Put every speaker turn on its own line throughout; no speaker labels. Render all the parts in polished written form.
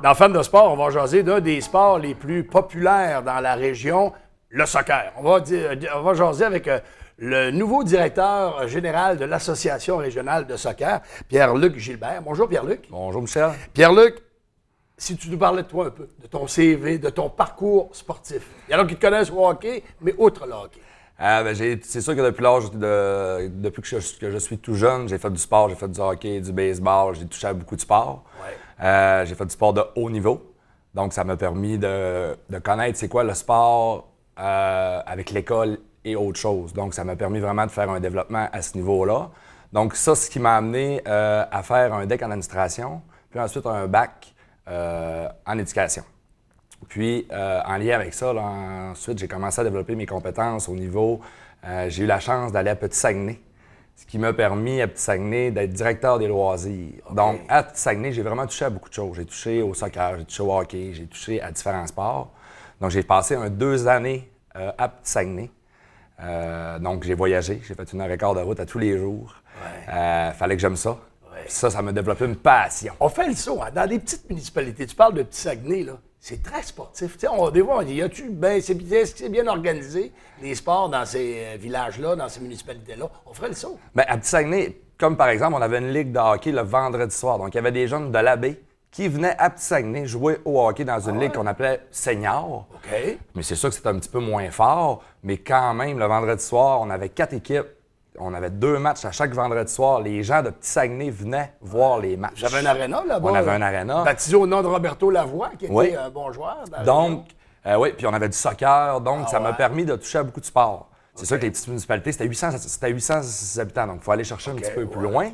Dans Fans de sport, on va jaser d'un des sports les plus populaires dans la région, le soccer. On va jaser avec le nouveau directeur général de l'Association régionale de soccer, Pierre-Luc Gilbert. Bonjour Pierre-Luc.
Bonjour Michel.
Pierre-Luc, si tu nous parlais de toi un peu, de ton CV, de ton parcours sportif. Il y en a qui te connaissent au hockey, mais outre le hockey.
C'est sûr que depuis que je suis tout jeune, j'ai fait du sport, j'ai fait du hockey, du baseball, j'ai touché à beaucoup de sports. Ouais. J'ai fait du sport de haut niveau. Donc, ça m'a permis de connaître c'est quoi le sport avec l'école et autre chose. Donc, ça m'a permis vraiment de faire un développement à ce niveau-là. Donc, ça, c'est ce qui m'a amené à faire un DEC en administration, puis ensuite un bac en éducation. Puis, en lien avec ça, là, ensuite, j'ai commencé à développer mes compétences au niveau... j'ai eu la chance d'aller à Petit-Saguenay, ce qui m'a permis à Petit-Saguenay d'être directeur des loisirs. Okay. Donc, à Petit-Saguenay, j'ai vraiment touché à beaucoup de choses. J'ai touché au soccer, j'ai touché au hockey, j'ai touché à différents sports. Donc, j'ai passé 2 années à Petit-Saguenay. Donc, j'ai voyagé, j'ai fait 1h15 de route à tous les jours. Ouais. Fallait que j'aime ça. Ouais. Ça m'a développé une passion.
On fait le saut, hein? Dans des petites municipalités. Tu parles de Petit-Saguenay, là. C'est très sportif. Tu sais, on dit, est-ce que c'est bien organisé, les sports dans ces villages-là, dans ces municipalités-là? On ferait le saut.
Bien, à Petit-Saguenay, comme par exemple, on avait une ligue de hockey le vendredi soir. Donc, il y avait des jeunes de l'abbé qui venaient à Petit-Saguenay jouer au hockey dans une ligue qu'on appelait senior.
OK.
Mais c'est sûr que c'était un petit peu moins fort. Mais quand même, le vendredi soir, on avait 4 équipes. On avait 2 matchs à chaque vendredi soir. Les gens de Petit-Saguenay venaient voir les matchs.
J'avais un aréna là-bas.
On avait un aréna.
Baptisé au nom de Roberto Lavoie, qui était un bon joueur.
Donc, oui, puis on avait du soccer. Donc, ça m'a permis de toucher à beaucoup de sports. C'est sûr que les petites municipalités, c'était 800 habitants. Donc, il faut aller chercher un petit peu plus loin.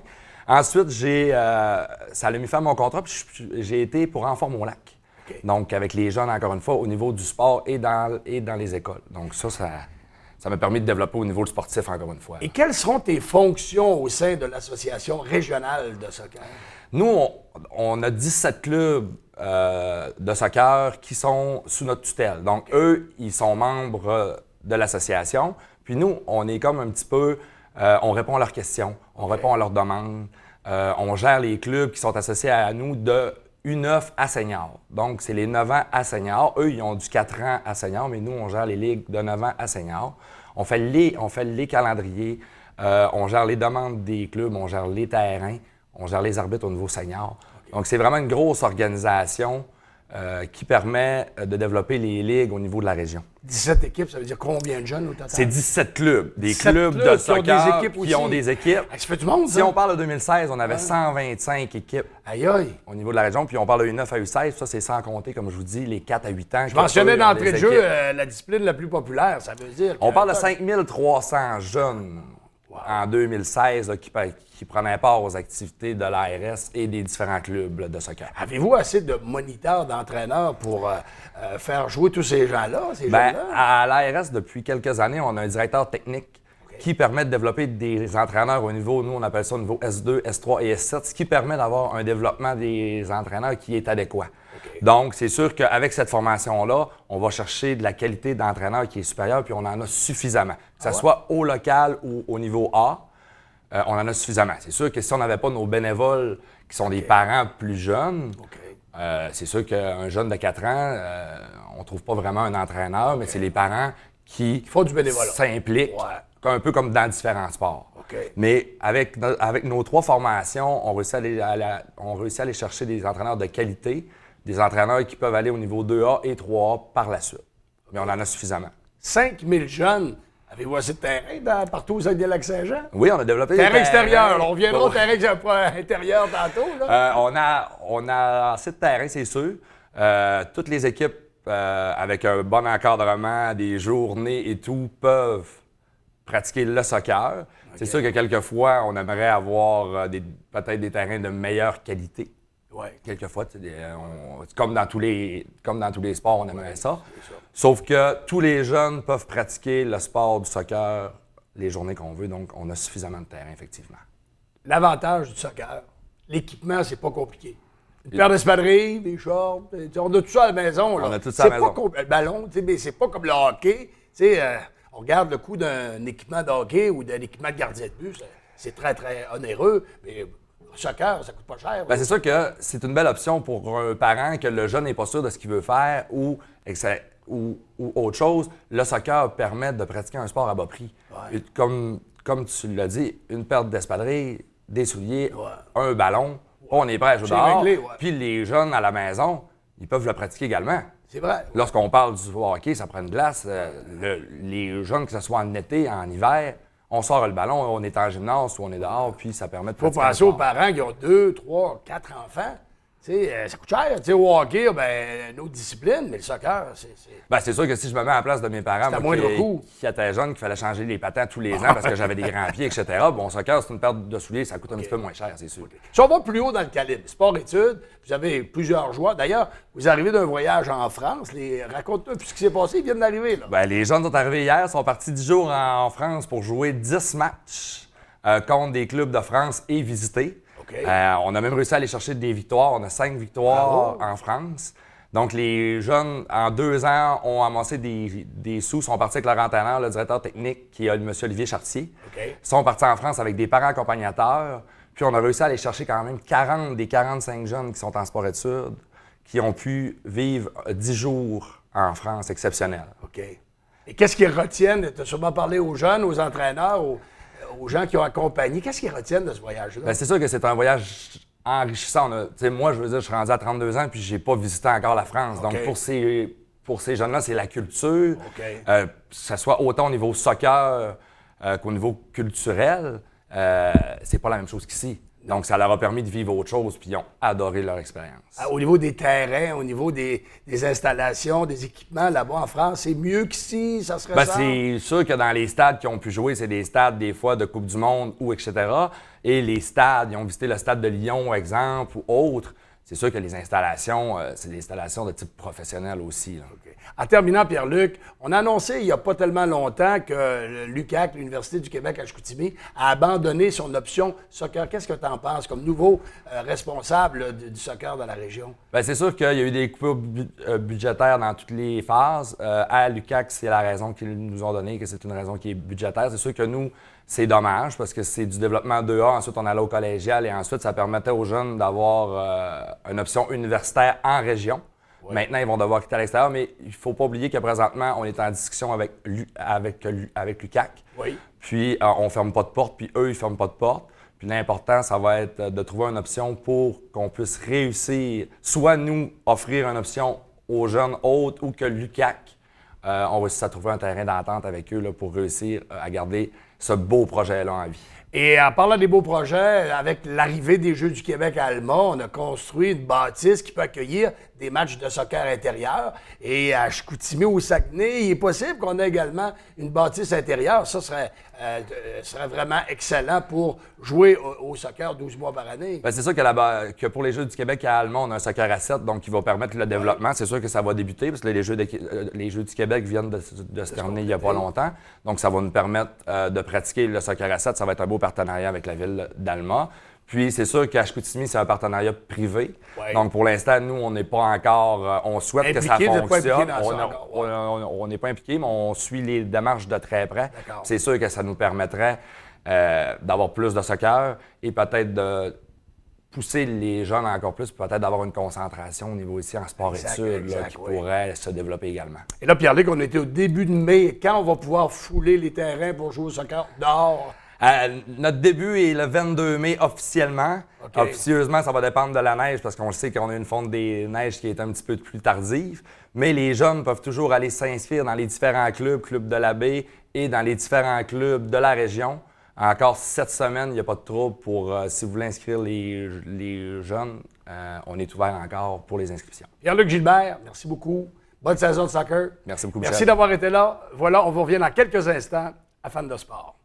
Ensuite, ça allait mis fin à mon contrat, puis j'ai été pour Renfort-Mont-Lac. Okay. Donc, avec les jeunes, encore une fois, au niveau du sport et dans les écoles. Donc, ça m'a permis de développer au niveau sportif, encore une fois.
Et quelles seront tes fonctions au sein de l'Association régionale de soccer?
Nous, on a 17 clubs de soccer qui sont sous notre tutelle. Donc, eux, ils sont membres de l'association. Puis nous, on est comme un petit peu... on répond à leurs questions, on répond à leurs demandes. On gère les clubs qui sont associés à nous de U9 à senior. Donc, c'est les 9 ans à senior. Eux, ils ont du 4 ans à senior, mais nous, on gère les ligues de 9 ans à senior. On fait les calendriers, on gère les demandes des clubs, on gère les terrains, on gère les arbitres au niveau senior. Okay. Donc, c'est vraiment une grosse organisation qui permet de développer les ligues au niveau de la région.
17 équipes, ça veut dire combien de jeunes au total?
C'est 17 clubs. Des clubs de soccer qui ont des équipes.
Ça fait du monde,
Si on parle de 2016, on avait 125 équipes au niveau de la région. Puis on parle de U9 à U16, ça c'est sans compter, comme je vous dis, les 4 à 8 ans.
Je mentionnais d'entrée de jeu la discipline la plus populaire, ça veut dire...
On parle de 5300 jeunes en 2016 là, qui prenaient part aux activités de l'ARS et des différents clubs là, de soccer.
Avez-vous assez de moniteurs, d'entraîneurs pour faire jouer tous ces gens-là,
à l'ARS, depuis quelques années, on a un directeur technique qui permet de développer des entraîneurs au niveau, nous on appelle ça au niveau S2, S3 et S7, ce qui permet d'avoir un développement des entraîneurs qui est adéquat. Okay. Donc, c'est sûr qu'avec cette formation-là, on va chercher de la qualité d'entraîneur qui est supérieure, puis on en a suffisamment. Que ce soit au local ou au niveau A, on en a suffisamment. C'est sûr que si on n'avait pas nos bénévoles qui sont des parents plus jeunes, c'est sûr qu'un jeune de 4 ans, on ne trouve pas vraiment un entraîneur, mais c'est les parents qui
font du bénévolat,
s'impliquent, un peu comme dans différents sports.
Okay.
Mais avec nos 3 formations, on réussit à aller chercher des entraîneurs de qualité, des entraîneurs qui peuvent aller au niveau 2A et 3A par la suite. Mais on en a suffisamment.
5000 jeunes. Avez-vous assez de terrain partout au Saguenay-Lac-Saint-Jean?
Oui, on a développé
terrain extérieur. Alors, on reviendra au terrain intérieur tantôt. Là.
On a assez de terrain, c'est sûr. Toutes les équipes avec un bon encadrement, des journées et tout, peuvent pratiquer le soccer. Okay. C'est sûr que quelquefois, on aimerait avoir peut-être des terrains de meilleure qualité.
Ouais.
Quelquefois, comme dans tous les sports, on aimerait ça. Sauf que tous les jeunes peuvent pratiquer le sport du soccer les journées qu'on veut, donc on a suffisamment de terrain, effectivement.
L'avantage du soccer, l'équipement, c'est pas compliqué. Une paire d'espadrilles, des shorts, on a tout ça à la maison. Là.
On a tout ça à la maison.
Le ballon, mais c'est pas comme le hockey. On regarde le coût d'un équipement de hockey ou d'un équipement de gardien de but, c'est très, très onéreux, mais soccer, ça coûte pas cher.
Bien, c'est sûr que c'est une belle option pour un parent que le jeune n'est pas sûr de ce qu'il veut faire ou autre chose. Le soccer permet de pratiquer un sport à bas prix.
Ouais.
Et comme tu l'as dit, une paire d'espadrilles, des souliers, un ballon, on est prêt à jouer dehors.
Réglé,
Puis les jeunes à la maison, ils peuvent le pratiquer également.
C'est vrai.
Lorsqu'on parle du hockey, ça prend une glace. Les jeunes, que ce soit en été, en hiver, on sort le ballon, on est en gymnase ou on est dehors, puis ça permet de
Il faut
pratiquer.
penser aux parents qui ont 2, 3, 4 enfants. Ça coûte cher. Au hockey, une autre discipline, mais le soccer, c'est...
Ben, c'est sûr que si je me mets à la place de mes parents,
à moindre coût.
qui étaient jeunes, qu'il fallait changer les patins tous les ans parce que j'avais des grands pieds, etc. Bon, soccer, c'est une paire de souliers, ça coûte un petit peu moins cher, c'est sûr.
Si on va plus haut dans le calibre, sport-études, vous avez plusieurs joueurs. D'ailleurs, vous arrivez d'un voyage en France. Raconte-nous un peu ce qui s'est passé, ils viennent d'arriver. Là.
Ben, les jeunes sont arrivés hier, sont partis 10 jours en France pour jouer 10 matchs contre des clubs de France et visiter.
Okay.
On a même réussi à aller chercher des victoires. On a 5 victoires
Bravo.
en France. Donc, les jeunes, en 2 ans, ont amassé des sous, sont partis avec leur entraîneur, le directeur technique, qui est M. Olivier Chartier.
Okay.
Sont partis en France avec des parents accompagnateurs. Puis, on a réussi à aller chercher quand même 40 des 45 jeunes qui sont en sport-études, qui ont pu vivre 10 jours en France exceptionnels.
OK. Et qu'est-ce qu'ils retiennent? Tu as sûrement parlé aux jeunes, aux entraîneurs, aux gens qui ont accompagné. Qu'est-ce qu'ils retiennent de ce voyage-là?
Bien, c'est sûr que c'est un voyage enrichissant. Moi, je veux dire, je suis rendu à 32 ans puis j'ai pas visité encore la France.
Okay.
Donc, pour ces jeunes-là, c'est la culture.
Okay.
Que ce soit autant au niveau soccer qu'au niveau culturel, c'est pas la même chose qu'ici. Donc, ça leur a permis de vivre autre chose puis ils ont adoré leur expérience.
Au niveau des terrains, au niveau des installations, des équipements, là-bas en France, c'est mieux qu'ici, ça se ressent?
C'est sûr que dans les stades qui ont pu jouer, c'est des stades des fois de Coupe du Monde ou etc. Et les stades, ils ont visité le stade de Lyon, exemple, ou autre. C'est sûr que les installations, c'est des installations de type professionnel aussi. Là.
Okay. En terminant, Pierre-Luc, on a annoncé il n'y a pas tellement longtemps que l'UQAC, l'Université du Québec à Chicoutimi, a abandonné son option soccer. Qu'est-ce que tu en penses comme nouveau responsable du soccer dans la région?
Bien, c'est sûr qu'il y a eu des coupures budgétaires dans toutes les phases. À l'UQAC, c'est la raison qu'ils nous ont donnée, que c'est une raison qui est budgétaire. C'est sûr que nous, c'est dommage parce que c'est du développement 2A. Ensuite, on allait au collégial et ensuite, ça permettait aux jeunes d'avoir une option universitaire en région. Ouais. Maintenant, ils vont devoir quitter à l'extérieur, mais il ne faut pas oublier que présentement, on est en discussion avec l'UQAC.
Oui.
Puis, on ne ferme pas de porte, puis eux, ils ne ferment pas de porte. Puis l'important, ça va être de trouver une option pour qu'on puisse réussir, soit nous offrir une option aux jeunes autres ou que l'UQAC, on va essayer de trouver un terrain d'entente avec eux là, pour réussir à garder ce beau projet-là en vie.
Et en parlant des beaux projets, avec l'arrivée des Jeux du Québec à Alma, on a construit une bâtisse qui peut accueillir des matchs de soccer intérieur. Et à Chicoutimi, au Saguenay, il est possible qu'on ait également une bâtisse intérieure. Ça serait vraiment excellent pour jouer au soccer 12 mois par année.
Bien, c'est sûr que pour les Jeux du Québec à Alma, on a un soccer à 7, donc qui va permettre le développement. C'est sûr que ça va débuter, parce que les Jeux du Québec viennent de se terminer il n'y a pas longtemps. Donc, ça va nous permettre de pratiquer le soccer à 7. Ça va être un beau partenariat avec la ville d'Alma. Puis, c'est sûr qu'à Chicoutimi, c'est un partenariat privé. Ouais. Donc, pour l'instant, nous, on n'est pas encore... on souhaite que ça fonctionne. On n'est pas impliqué, mais on suit les démarches de très près. C'est sûr que ça nous permettrait d'avoir plus de soccer et peut-être de pousser les jeunes encore plus, peut-être d'avoir une concentration au niveau ici en sport-études qui pourrait se développer également.
Et là, Pierre-Luc, on était au début de mai. Quand on va pouvoir fouler les terrains pour jouer au soccer dehors?
Notre début est le 22 mai officiellement. Okay. Officieusement, ça va dépendre de la neige parce qu'on le sait qu'on a une fonte des neiges qui est un petit peu plus tardive. Mais les jeunes peuvent toujours aller s'inscrire dans les différents clubs de la baie et dans les différents clubs de la région. Encore cette semaine, il n'y a pas de trouble pour, si vous voulez inscrire les jeunes, on est ouvert encore pour les inscriptions.
Pierre-Luc Gilbert, merci beaucoup. Bonne saison de soccer.
Merci beaucoup, Michel.
Merci d'avoir été là. Voilà, on vous revient dans quelques instants à Fans de sport.